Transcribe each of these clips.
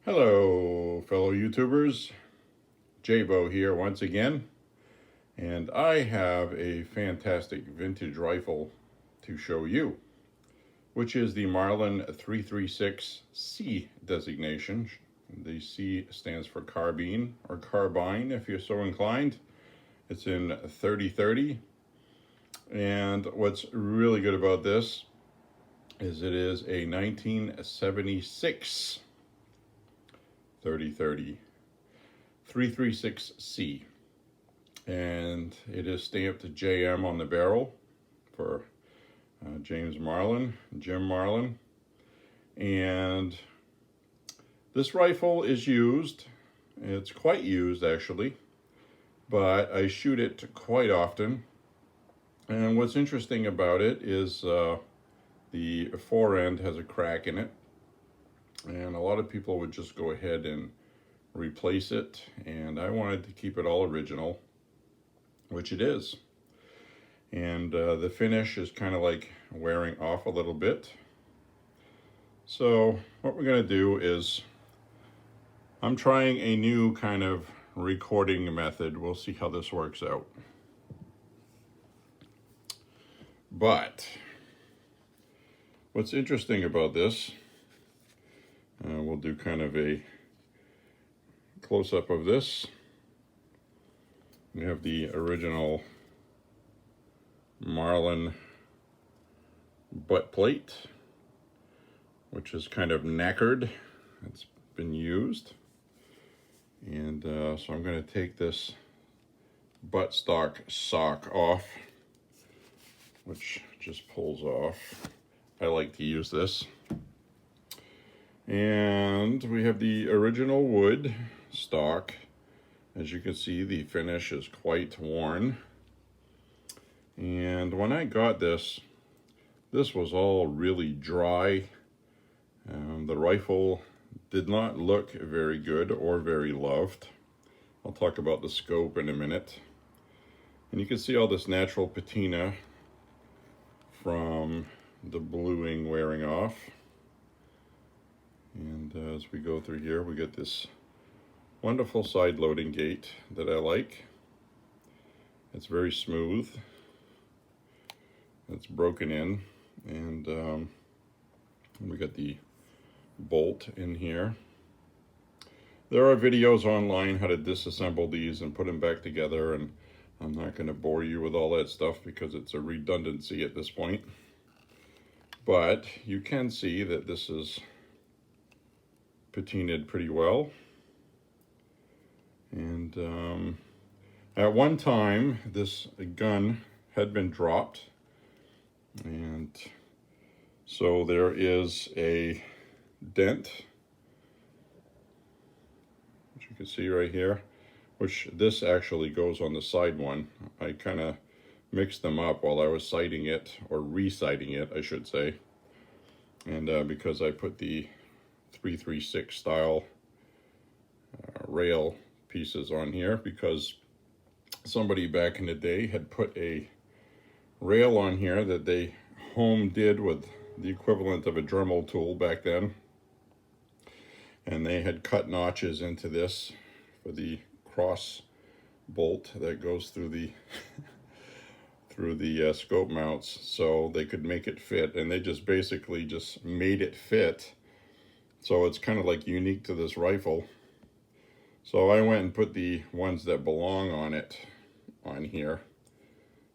Hello, fellow YouTubers. Jabo here once again, and I have a fantastic vintage rifle to show you, which is the Marlin 336C designation. The C stands for carbine or carbine if you're so inclined. It's in 30-30, and what's really good about this is it is a 1976 30-30 336C, and it is stamped JM on the barrel for Jim Marlin. And this rifle is used, it's quite used actually, but I shoot it quite often. And what's interesting about it is the fore end has a crack in it, and a lot of people would just go ahead and replace it, and I wanted to keep it all original, which it is. And the finish is kind of like wearing off a little bit. So what we're going to do is I'm trying a new kind of recording method. We'll see how this works out. But what's interesting about this, we'll do kind of a close-up of this. We have the original Marlin butt plate, which is kind of knackered. It's been used. And so I'm going to take this buttstock sock off, which just pulls off. I like to use this. And we have the original wood stock. As you can see, the finish is quite worn. And when I got this was all really dry. The rifle did not look very good or very loved. I'll talk about the scope in a minute. And you can see all this natural patina from the bluing wearing off. And as we go through here, we get this wonderful side loading gate that I like. It's very smooth. It's broken in, and we got the bolt in here. There are videos online how to disassemble these and put them back together, and I'm not going to bore you with all that stuff because it's a redundancy at this point. But you can see that this is patinaed pretty well. And at one time, this gun had been dropped, and so there is a dent, which you can see right here, which this actually goes on the side one. I kind of mixed them up while I was sighting it, or re-sighting it, I should say. And because I put the 336 style rail pieces on here, because somebody back in the day had put a rail on here that they home did with the equivalent of a Dremel tool back then, and they had cut notches into this for the cross bolt that goes through the through the scope mounts, so they could make it fit, and they just basically just made it fit. So it's kind of like unique to this rifle. So I went and put the ones that belong on it on here.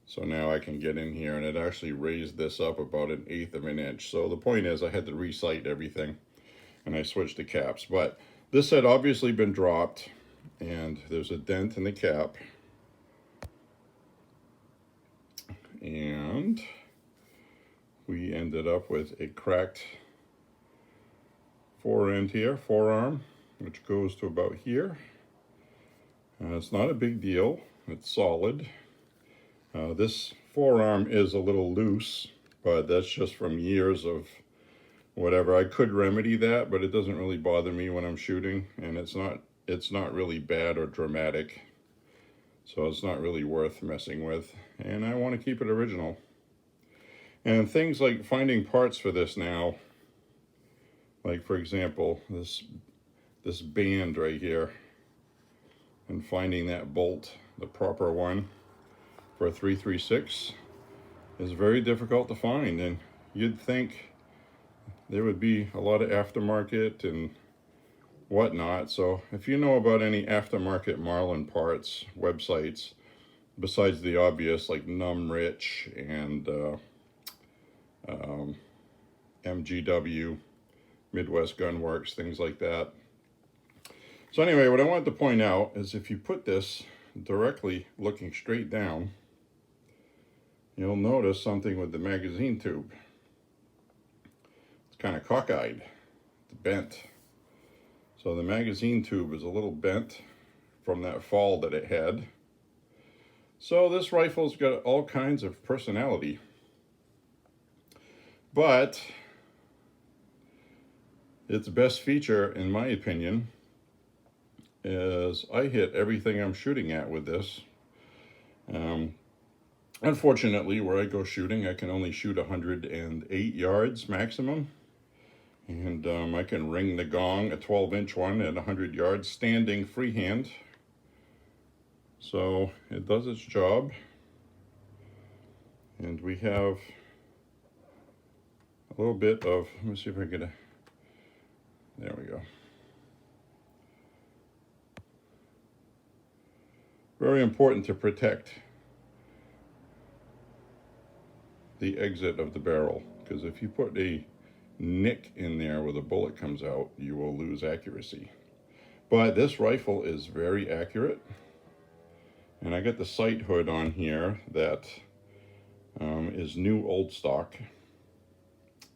So now I can get in here, and it actually raised this up about 1/8 of an inch. So the point is I had to re-sight everything, and I switched the caps. But this had obviously been dropped, and there's a dent in the cap. And we ended up with a cracked fore end here, forearm, which goes to about here. It's not a big deal, it's solid. This forearm is a little loose, but that's just from years of whatever. I could remedy that, but it doesn't really bother me when I'm shooting, and it's not really bad or dramatic, so it's not really worth messing with, and I want to keep it original. And things like finding parts for this now, like for example, this this band right here, and finding that bolt, the proper one for a 336, is very difficult to find. And you'd think there would be a lot of aftermarket and whatnot. So if you know about any aftermarket Marlin parts websites, besides the obvious like Numrich and MGW, Midwest Gunworks, things like that. So anyway, what I wanted to point out is if you put this directly looking straight down, you'll notice something with the magazine tube. It's kind of cockeyed, it's bent. So the magazine tube is a little bent from that fall that it had. So this rifle's got all kinds of personality. But its best feature, in my opinion, is I hit everything I'm shooting at with this. Unfortunately, where I go shooting, I can only shoot 108 yards maximum. And I can ring the gong, a 12-inch one, at 100 yards, standing freehand. So it does its job. And we have a little bit of, let me see if I get a, there we go. Very important to protect the exit of the barrel, because if you put a nick in there where the bullet comes out, you will lose accuracy. But this rifle is very accurate. And I got the sight hood on here that is new old stock,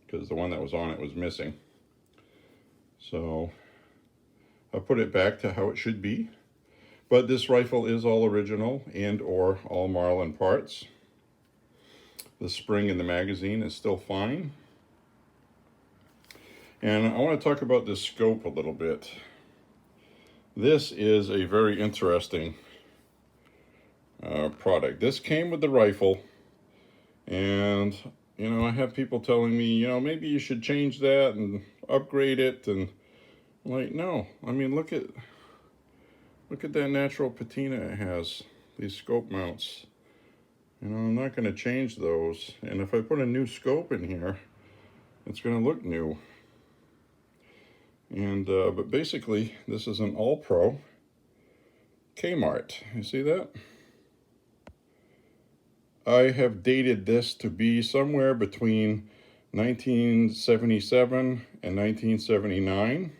because the one that was on it was missing. So I put it back to how it should be. But this rifle is all original and or all Marlin parts. The spring in the magazine is still fine. And I want to talk about this scope a little bit. This is a very interesting product. This came with the rifle, and you know, I have people telling me, you know, maybe you should change that and upgrade it, and I'm like, no. I mean, look at that natural patina it has, these scope mounts. You know, I'm not going to change those, and if I put a new scope in here, it's going to look new. And but basically, this is an all-pro Kmart. You see that? I have dated this to be somewhere between 1977 and 1979,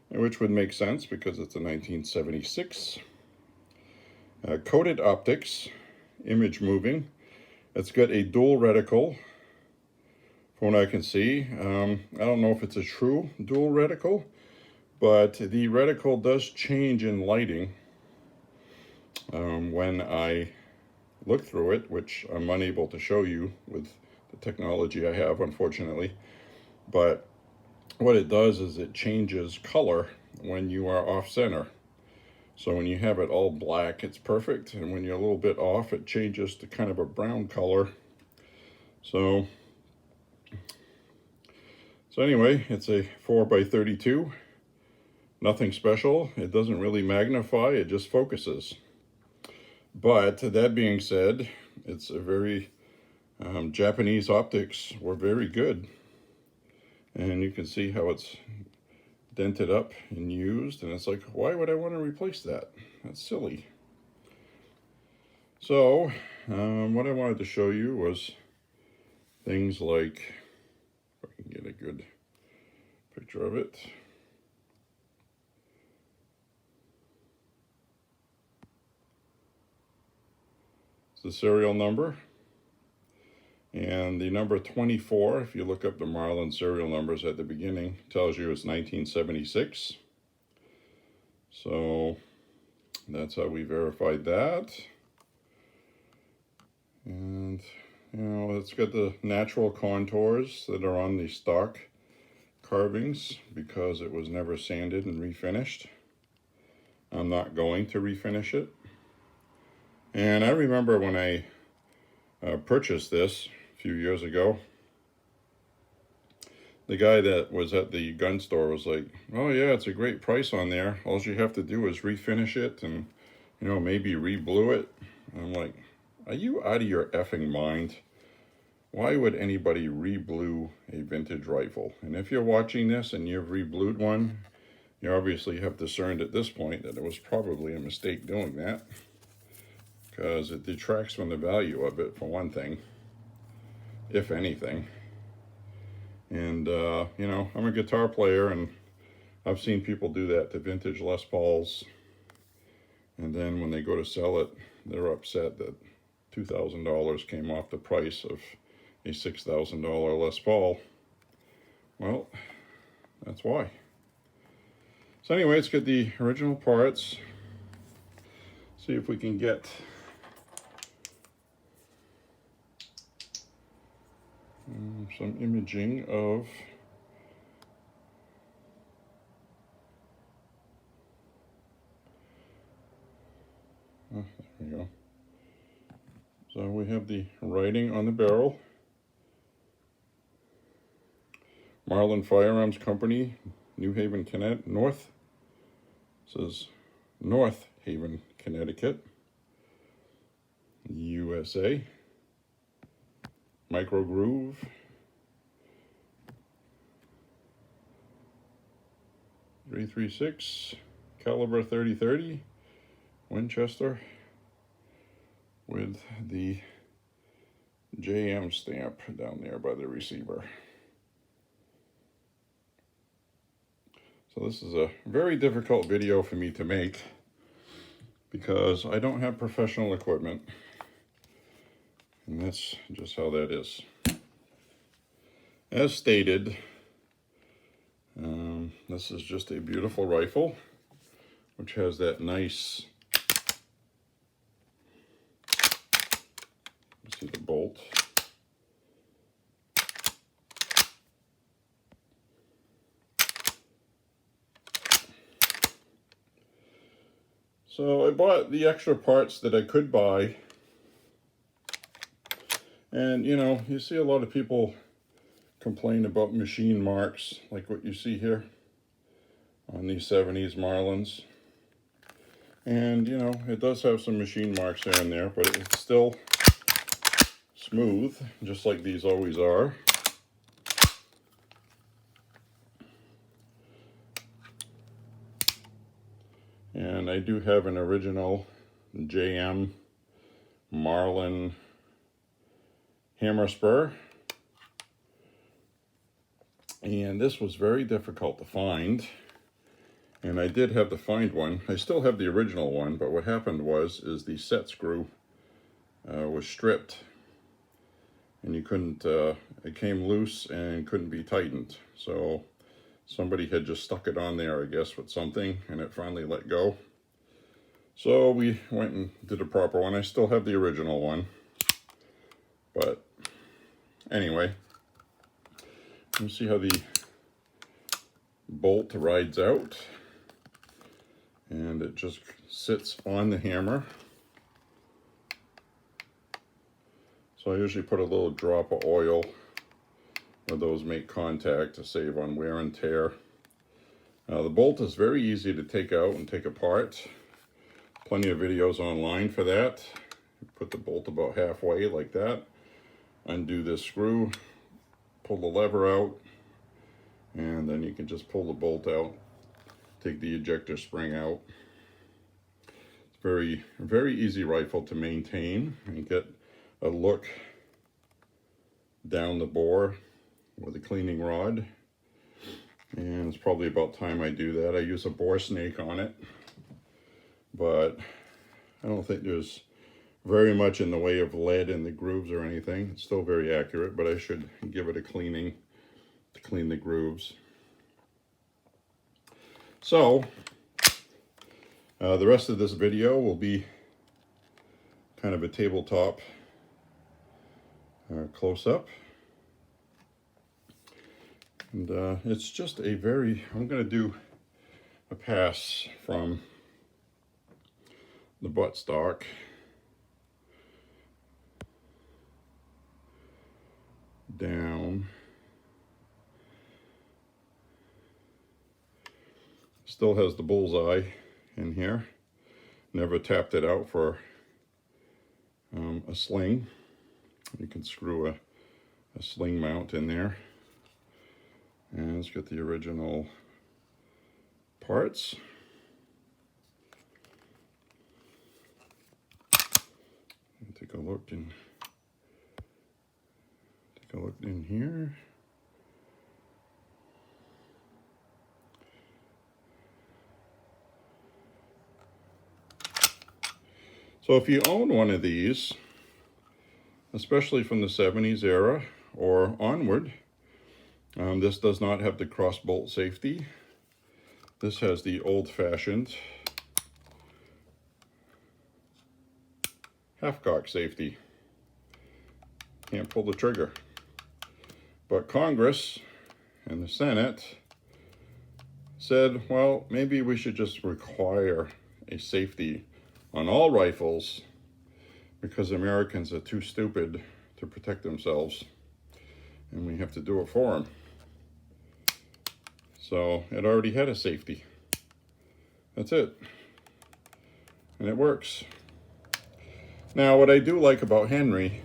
which would make sense because it's a 1976. Coated optics, image moving. It's got a dual reticle, from what I can see. I don't know if it's a true dual reticle, but the reticle does change in lighting when I look through it, which I'm unable to show you with the technology I have, unfortunately. But what it does is it changes color when you are off center. So when you have it all black, it's perfect, and when you're a little bit off, it changes to kind of a brown color. So anyway, it's a 4x32, nothing special. It doesn't really magnify, it just focuses. But that being said, it's a very, Japanese optics were very good. And you can see how it's dented up and used, and it's like, why would I want to replace that? That's silly. So, what I wanted to show you was things like, if I can get a good picture of it. It's the serial number. And the number 24, if you look up the Marlin serial numbers at the beginning, tells you it's 1976. So that's how we verified that. And, you know, it's got the natural contours that are on the stock carvings because it was never sanded and refinished. I'm not going to refinish it. And I remember when I purchased this a few years ago, the guy that was at the gun store was like, oh yeah, it's a great price on there. All you have to do is refinish it and, you know, maybe re-blue it. And I'm like, are you out of your effing mind? Why would anybody re-blue a vintage rifle? And if you're watching this and you've re-blued one, you obviously have discerned at this point that it was probably a mistake doing that, because it detracts from the value of it, for one thing, if anything. And, you know, I'm a guitar player, and I've seen people do that to vintage Les Pauls. And then when they go to sell it, they're upset that $2,000 came off the price of a $6,000 Les Paul. Well, that's why. So anyway, let's get the original parts. See if we can get some imaging of there we go. So we have the writing on the barrel. Marlin Firearms Company, New Haven, Connecticut, North. It says North Haven, Connecticut, USA. Micro groove. .336, caliber 30-30, Winchester, with the JM stamp down there by the receiver. So this is a very difficult video for me to make because I don't have professional equipment, and that's just how that is. As stated, this is just a beautiful rifle, which has that nice, you see the bolt. So I bought the extra parts that I could buy. And you know, you see a lot of people complain about machine marks like what you see here on these 70s Marlins. And you know, it does have some machine marks here and there, but it's still smooth, just like these always are. And I do have an original JM Marlin hammer spur. And this was very difficult to find. And I did have to find one. I still have the original one, but what happened was the set screw was stripped. And you couldn't, it came loose and couldn't be tightened. So somebody had just stuck it on there, I guess, with something, and it finally let go. So we went and did a proper one. I still have the original one. But anyway, you see how the bolt rides out, and it just sits on the hammer. So I usually put a little drop of oil where those make contact to save on wear and tear. The bolt is very easy to take out and take apart. Plenty of videos online for that. Put the bolt about halfway like that. Undo this screw, pull the lever out, and then you can just pull the bolt out, take the ejector spring out. It's very, very easy rifle to maintain and get a look down the bore with a cleaning rod. And it's probably about time I do that. I use a bore snake on it, but I don't think there's very much in the way of lead in the grooves or anything. It's still very accurate, but I should give it a cleaning to clean the grooves. So the rest of this video will be kind of a tabletop close-up. And it's just a very, I'm going to do a pass from the buttstock down Still has the bullseye in here. Never tapped it out for a sling. You can screw a sling mount in there. And it's got the original parts. Take a look in here. So if you own one of these, especially from the 70s era or onward, this does not have the cross bolt safety. This has the old-fashioned half-cock safety. Can't pull the trigger. But Congress and the Senate said, well, maybe we should just require a safety on all rifles because Americans are too stupid to protect themselves, and we have to do it for them. So it already had a safety. That's it. And it works. Now, what I do like about Henry,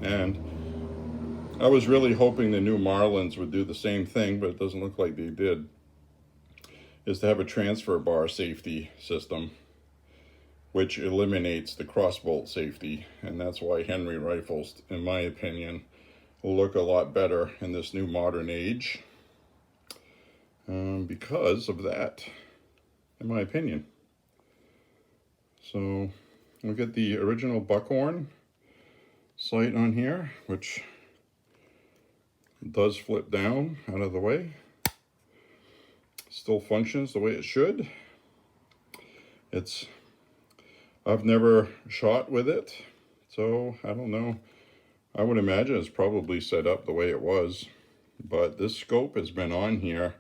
and I was really hoping the new Marlins would do the same thing, but it doesn't look like they did, is to have a transfer bar safety system, which eliminates the crossbolt safety. And that's why Henry rifles, in my opinion, will look a lot better in this new modern age, because of that, in my opinion. So we'll get the original buckhorn sight on here, which does flip down out of the way. Still functions the way it should. I've never shot with it, so I don't know. I would imagine it's probably set up the way it was, but this scope has been on here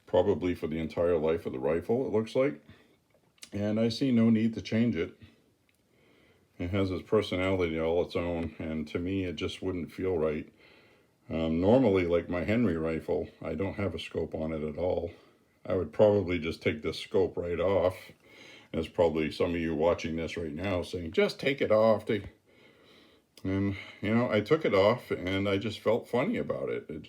probably for the entire life of the rifle, it looks like, and I see no need to change it. It has its personality all its own, and to me it just wouldn't feel right. Normally, like my Henry rifle, I don't have a scope on it at all. I would probably just take this scope right off. There's probably some of you watching this right now saying, just take it off. And, you know, I took it off and I just felt funny about it. It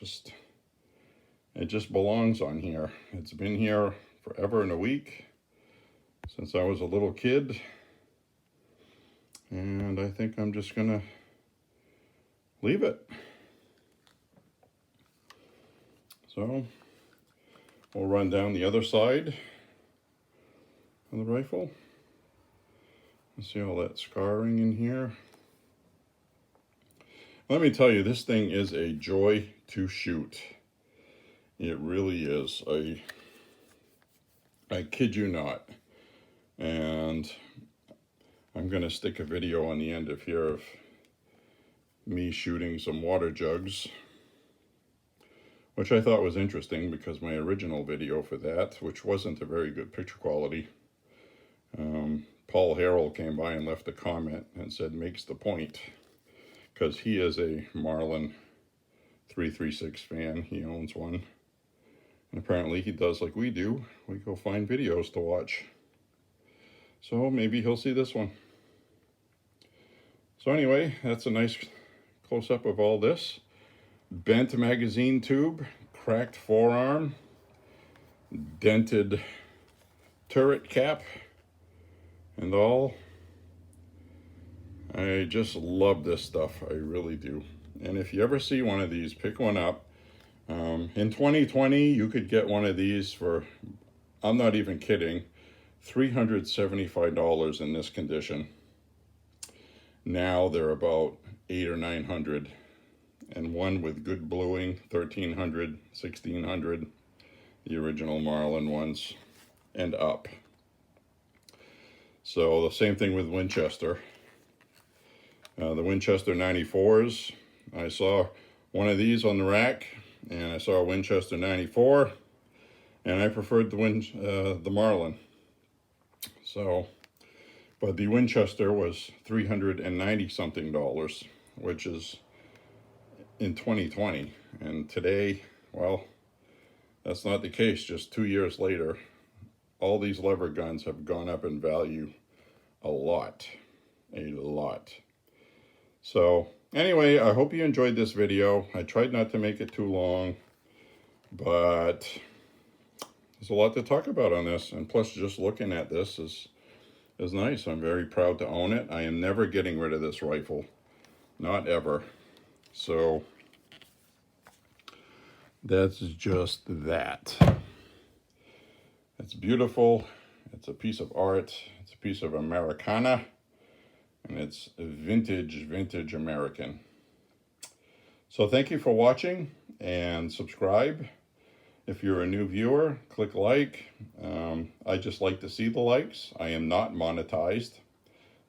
just belongs on here. It's been here forever and a week, since I was a little kid. And I think I'm just gonna leave it. So we'll run down the other side of the rifle. You see all that scarring in here. Let me tell you, this thing is a joy to shoot. It really is. I kid you not. And I'm gonna stick a video on the end of here of me shooting some water jugs, which I thought was interesting because my original video for that, which wasn't a very good picture quality, Paul Harrell came by and left a comment and said, makes the point, because he is a Marlin 336 fan. He owns one. And apparently he does like we do. We go find videos to watch. So maybe he'll see this one. So anyway, that's a nice close-up of all this. Bent magazine tube, cracked forearm, dented turret cap, and all. I just love this stuff. I really do. And if you ever see one of these, pick one up. In 2020, you could get one of these for, I'm not even kidding, $375 in this condition. Now they're about $800 or $900. And one with good bluing, $1,300, $1,600, the original Marlin ones, and up. So the same thing with Winchester. The Winchester 94s, I saw one of these on the rack, and I saw a Winchester 94, and I preferred the Marlin. So, but the Winchester was $390 something, which is in 2020, and today, well, that's not the case. Just 2 years later, all these lever guns have gone up in value a lot. So anyway, I hope you enjoyed this video. I tried not to make it too long, but there's a lot to talk about on this, and plus just looking at this is nice. I'm very proud to own it. I am never getting rid of this rifle, not ever. So that's just that. It's beautiful. It's a piece of art. It's a piece of Americana, and it's vintage American. So thank you for watching, and subscribe. If you're a new viewer, click like. I just like to see the likes. I am not monetized,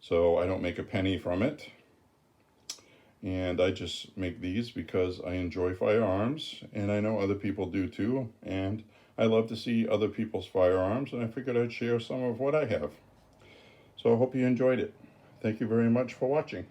so I don't make a penny from it. And I just make these because I enjoy firearms, and I know other people do too. And I love to see other people's firearms, and I figured I'd share some of what I have. So I hope you enjoyed it. Thank you very much for watching.